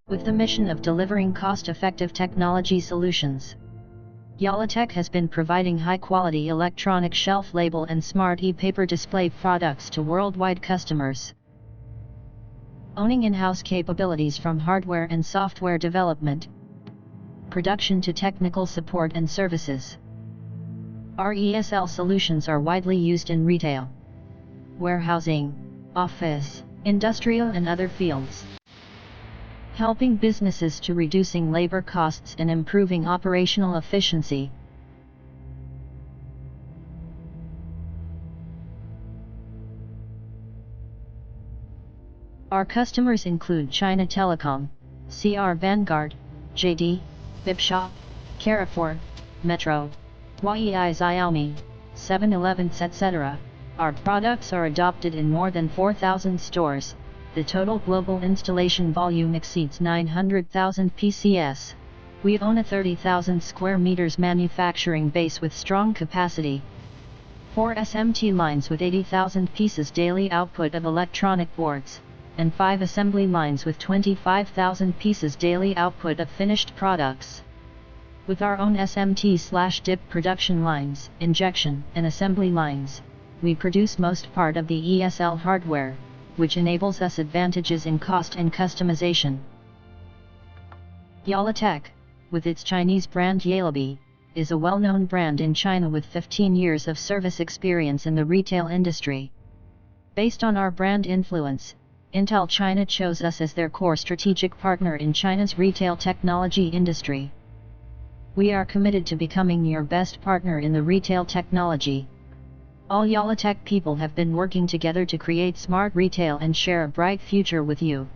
with the mission of delivering cost-effective technology solutions. YalaTech has been providing high-quality electronic shelf label and smart e-paper display products to worldwide customers. Owning in-house capabilities from hardware and software development, production to technical support and services. Our ESL solutions are widely used in retail, warehousing, office, industrial and other fields, helping businesses to reducing labor costs and improving operational efficiency. Our customers include China Telecom, CR Vanguard, JD, Bipshop, Carrefour, Metro, YEI Xiaomi, 7-Elevens etc. Our products are adopted in more than 4,000 stores. The total global installation volume exceeds 900,000 PCS. We own a 30,000 square meters manufacturing base with strong capacity. 4 SMT lines with 80,000 pieces daily output of electronic boards, and 5 assembly lines with 25,000 pieces daily output of finished products. With our own SMT/DIP production lines, injection and assembly lines, we produce most part of the ESL hardware, which enables us advantages in cost and customization. YalaTech, with its Chinese brand YalaBi, is a well-known brand in China with 15 years of service experience in the retail industry. Based on our brand influence, Intel China chose us as their core strategic partner in China's retail technology industry. We are committed to becoming your best partner in the retail technology. All YalaTech people have been working together to create smart retail and share a bright future with you.